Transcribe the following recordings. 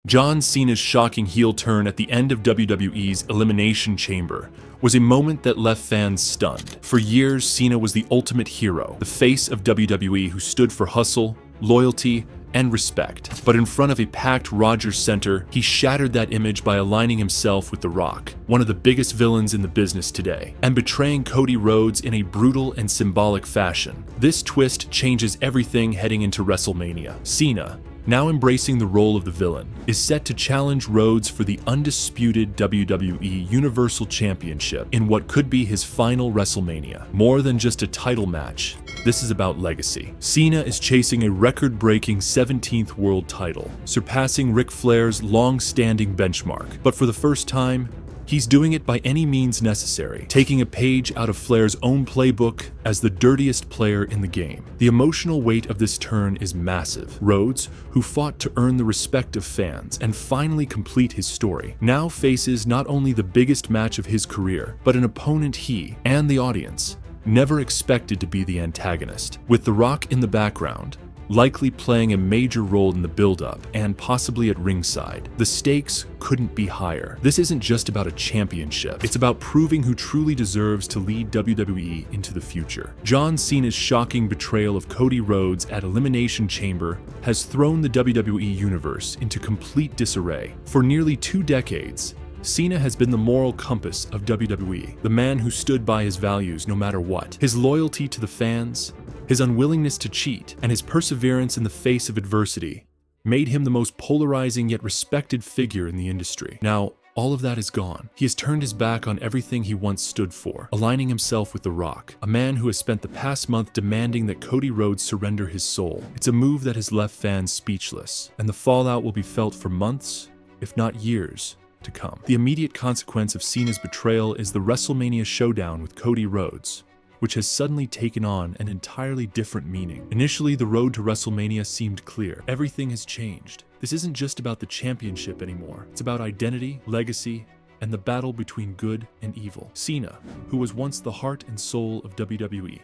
John Cena's shocking heel turn at the end of WWE's Elimination Chamber was a moment that left fans stunned. For years, Cena was the ultimate hero, the face of WWE who stood for hustle, loyalty, and respect. But in front of a packed Rogers Center, he shattered that image by aligning himself with The Rock, one of the biggest villains in the business today, and betraying Cody Rhodes in a brutal and symbolic fashion. This twist changes everything heading into WrestleMania. Cena, now embracing the role of the villain, is set to challenge Rhodes for the undisputed WWE Universal Championship in what could be his final WrestleMania. More than just a title match, this is about legacy. Cena is chasing a record-breaking 17th world title, surpassing Ric Flair's long-standing benchmark. But for the first time, he's doing it by any means necessary, taking a page out of Flair's own playbook as the dirtiest player in the game. The emotional weight of this turn is massive. Rhodes, who fought to earn the respect of fans and finally complete his story, now faces not only the biggest match of his career, but an opponent he and the audience never expected to be the antagonist. With The Rock in the background, likely playing a major role in the build-up and possibly at ringside, the stakes couldn't be higher. This isn't just about a championship, it's about proving who truly deserves to lead WWE into the future. John Cena's shocking betrayal of Cody Rhodes at Elimination Chamber has thrown the WWE Universe into complete disarray. For nearly 2 decades, Cena has been the moral compass of WWE, the man who stood by his values no matter what. His loyalty to the fans, his unwillingness to cheat, and his perseverance in the face of adversity made him the most polarizing yet respected figure in the industry. Now, all of that is gone. He has turned his back on everything he once stood for, aligning himself with The Rock, a man who has spent the past month demanding that Cody Rhodes surrender his soul. It's a move that has left fans speechless, and the fallout will be felt for months, if not years, to come. The immediate consequence of Cena's betrayal is the WrestleMania showdown with Cody Rhodes, which has suddenly taken on an entirely different meaning. Initially, the road to WrestleMania seemed clear. Everything has changed. This isn't just about the championship anymore. It's about identity, legacy, and the battle between good and evil. Cena, who was once the heart and soul of WWE,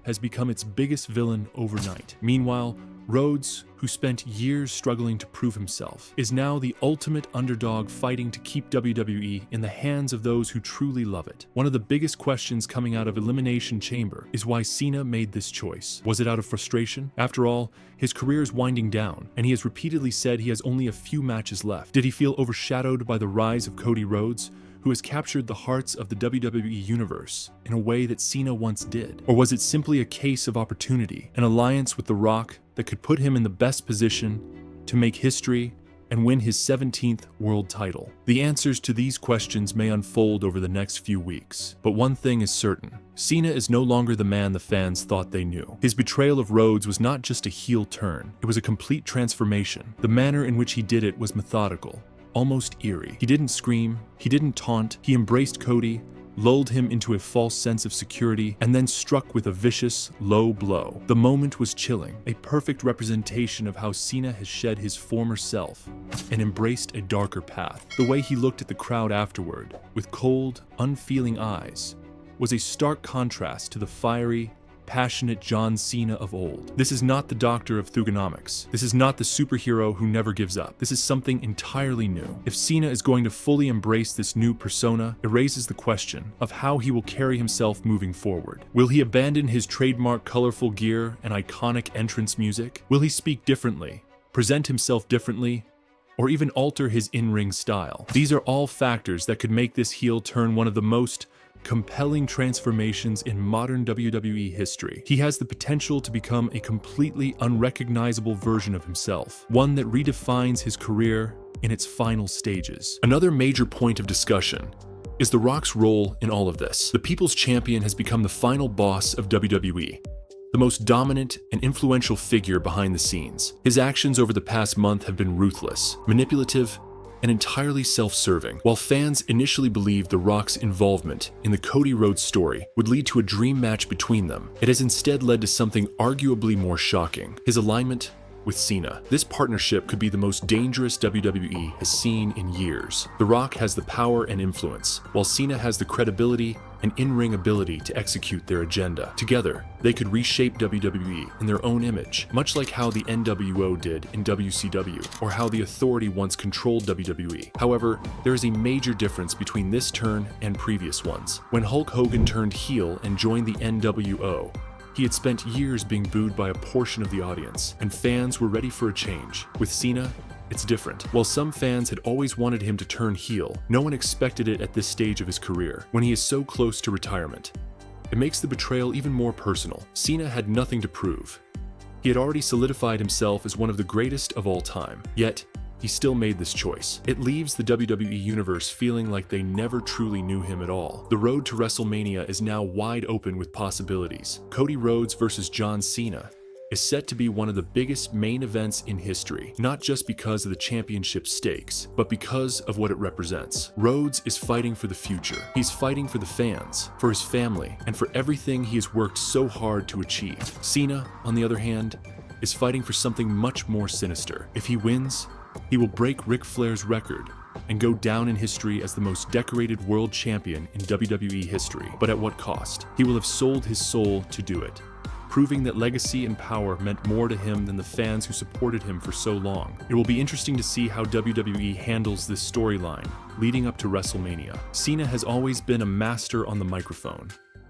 has become its biggest villain overnight. Meanwhile, Rhodes, who spent years struggling to prove himself, is now the ultimate underdog fighting to keep WWE in the hands of those who truly love it. One of the biggest questions coming out of Elimination Chamber is why Cena made this choice. Was it out of frustration? After all, his career is winding down, and he has repeatedly said he has only a few matches left. Did he feel overshadowed by the rise of Cody Rhodes, who has captured the hearts of the WWE Universe in a way that Cena once did? Or was it simply a case of opportunity, an alliance with The Rock that could put him in the best position to make history and win his 17th world title? The answers to these questions may unfold over the next few weeks, but one thing is certain. Cena is no longer the man the fans thought they knew. His betrayal of Rhodes was not just a heel turn, it was a complete transformation. The manner in which he did it was methodical, almost eerie. He didn't scream, he didn't taunt, he embraced Cody, lulled him into a false sense of security, and then struck with a vicious, low blow. The moment was chilling, a perfect representation of how Cena has shed his former self and embraced a darker path. The way he looked at the crowd afterward, with cold, unfeeling eyes, was a stark contrast to the fiery, passionate John Cena of old. This is not the doctor of thugonomics. This is not the superhero who never gives up. This is something entirely new. If Cena is going to fully embrace this new persona, it raises the question of how he will carry himself moving forward. Will he abandon his trademark colorful gear and iconic entrance music? Will he speak differently, present himself differently, or even alter his in-ring style? These are all factors that could make this heel turn one of the most compelling transformations in modern WWE history. He has the potential to become a completely unrecognizable version of himself, one that redefines his career in its final stages. Another major point of discussion is The Rock's role in all of this. The People's Champion has become the final boss of WWE, the most dominant and influential figure behind the scenes. His actions over the past month have been ruthless, manipulative, and entirely self-serving. While fans initially believed The Rock's involvement in the Cody Rhodes story would lead to a dream match between them, it has instead led to something arguably more shocking: his alignment with Cena. This partnership could be the most dangerous WWE has seen in years. The Rock has the power and influence, while Cena has the credibility and in-ring ability to execute their agenda. Together, they could reshape WWE in their own image, much like how the NWO did in WCW, or how the Authority once controlled WWE. However, there is a major difference between this turn and previous ones. When Hulk Hogan turned heel and joined the NWO, he had spent years being booed by a portion of the audience, and fans were ready for a change. With Cena, it's different. While some fans had always wanted him to turn heel, no one expected it at this stage of his career, when he is so close to retirement. It makes the betrayal even more personal. Cena had nothing to prove. He had already solidified himself as one of the greatest of all time, yet he still made this choice. It leaves the WWE Universe feeling like they never truly knew him at all. The road to WrestleMania is now wide open with possibilities. Cody Rhodes versus John Cena is set to be one of the biggest main events in history, not just because of the championship stakes, but because of what it represents. Rhodes is fighting for the future. He's fighting for the fans, for his family, and for everything he has worked so hard to achieve. Cena, on the other hand, is fighting for something much more sinister. If he wins, he will break Ric Flair's record and go down in history as the most decorated world champion in WWE history. But at what cost? He will have sold his soul to do it, proving that legacy and power meant more to him than the fans who supported him for so long. It will be interesting to see how WWE handles this storyline leading up to WrestleMania. Cena has always been a master on the microphone,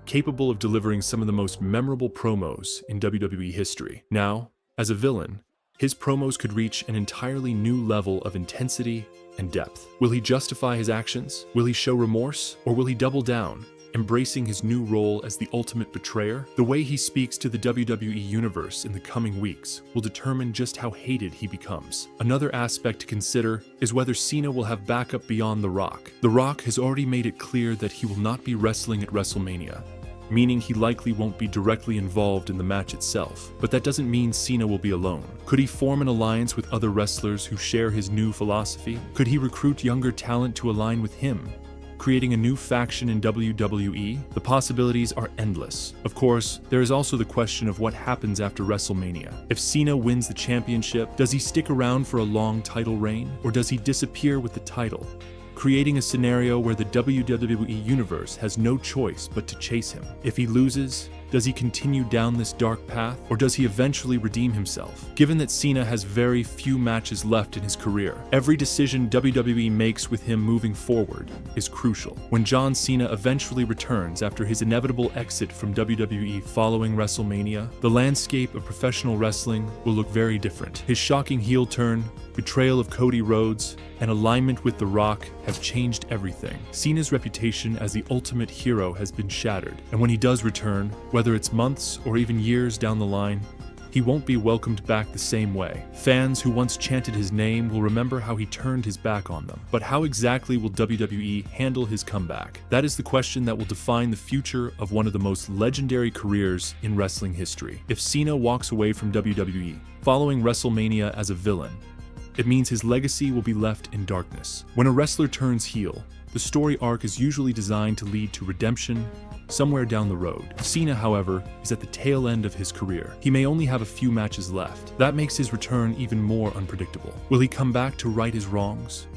capable of delivering some of the most memorable promos in WWE history. Now, as a villain, his promos could reach an entirely new level of intensity and depth. Will he justify his actions? Will he show remorse? Or will he double down, embracing his new role as the ultimate betrayer? The way he speaks to the WWE Universe in the coming weeks will determine just how hated he becomes. Another aspect to consider is whether Cena will have backup beyond The Rock. The Rock has already made it clear that he will not be wrestling at WrestleMania, meaning he likely won't be directly involved in the match itself. But that doesn't mean Cena will be alone. Could he form an alliance with other wrestlers who share his new philosophy? Could he recruit younger talent to align with him, creating a new faction in WWE? The possibilities are endless. Of course, there is also the question of what happens after WrestleMania. If Cena wins the championship, does he stick around for a long title reign, or does he disappear with the title, creating a scenario where the WWE Universe has no choice but to chase him? If he loses, does he continue down this dark path, or does he eventually redeem himself? Given that Cena has very few matches left in his career, every decision WWE makes with him moving forward is crucial. When John Cena eventually returns after his inevitable exit from WWE following WrestleMania, the landscape of professional wrestling will look very different. His shocking heel turn, betrayal of Cody Rhodes, and alignment with The Rock have changed everything. Cena's reputation as the ultimate hero has been shattered, and when he does return, whether it's months or even years down the line, he won't be welcomed back the same way. Fans who once chanted his name will remember how he turned his back on them. But how exactly will WWE handle his comeback? That is the question that will define the future of one of the most legendary careers in wrestling history. If Cena walks away from WWE following WrestleMania as a villain, it means his legacy will be left in darkness. When a wrestler turns heel, the story arc is usually designed to lead to redemption somewhere down the road. Cena, however, is at the tail end of his career. He may only have a few matches left. That makes his return even more unpredictable. Will he come back to right his wrongs?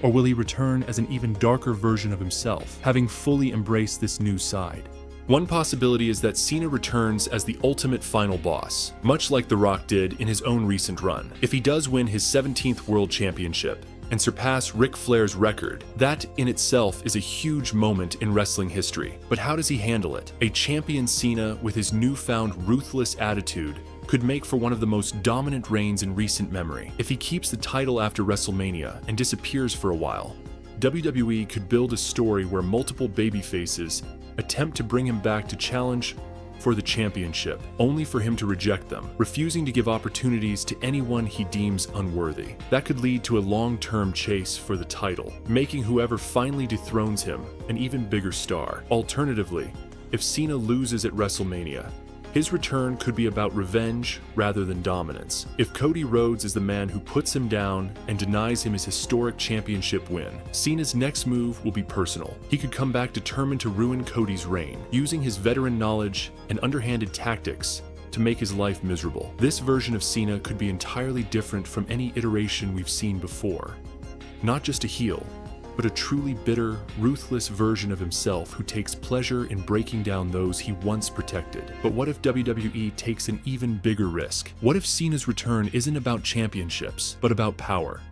Or will he return as an even darker version of himself, having fully embraced this new side? One possibility is that Cena returns as the ultimate final boss, much like The Rock did in his own recent run. If he does win his 17th World Championship and surpass Ric Flair's record, that in itself is a huge moment in wrestling history. But how does he handle it? A champion Cena with his newfound ruthless attitude could make for one of the most dominant reigns in recent memory. If he keeps the title after WrestleMania and disappears for a while, WWE could build a story where multiple babyfaces attempt to bring him back to challenge for the championship, only for him to reject them, refusing to give opportunities to anyone he deems unworthy. That could lead to a long-term chase for the title, making whoever finally dethrones him an even bigger star. Alternatively, if Cena loses at WrestleMania, his return could be about revenge rather than dominance. If Cody Rhodes is the man who puts him down and denies him his historic championship win, Cena's next move will be personal. He could come back determined to ruin Cody's reign, using his veteran knowledge and underhanded tactics to make his life miserable. This version of Cena could be entirely different from any iteration we've seen before. Not just a heel, but a truly bitter, ruthless version of himself who takes pleasure in breaking down those he once protected. But what if WWE takes an even bigger risk? What if Cena's return isn't about championships, but about power?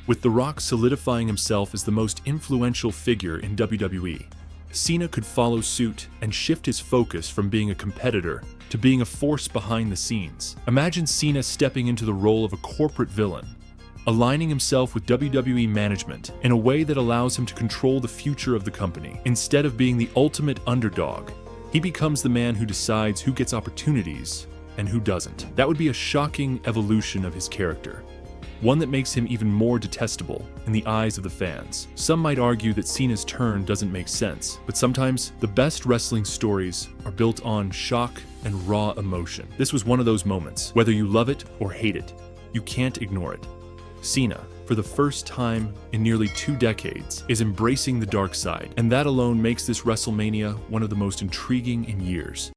With The Rock solidifying himself as the most influential figure in WWE, Cena could follow suit and shift his focus from being a competitor to being a force behind the scenes. Imagine Cena stepping into the role of a corporate villain, aligning himself with WWE management in a way that allows him to control the future of the company. Instead of being the ultimate underdog, he becomes the man who decides who gets opportunities and who doesn't. That would be a shocking evolution of his character, one that makes him even more detestable in the eyes of the fans. Some might argue that Cena's turn doesn't make sense, but sometimes the best wrestling stories are built on shock and raw emotion. This was one of those moments. Whether you love it or hate it, you can't ignore it. Cena, for the first time in nearly 2 decades, is embracing the dark side, and that alone makes this WrestleMania one of the most intriguing in years.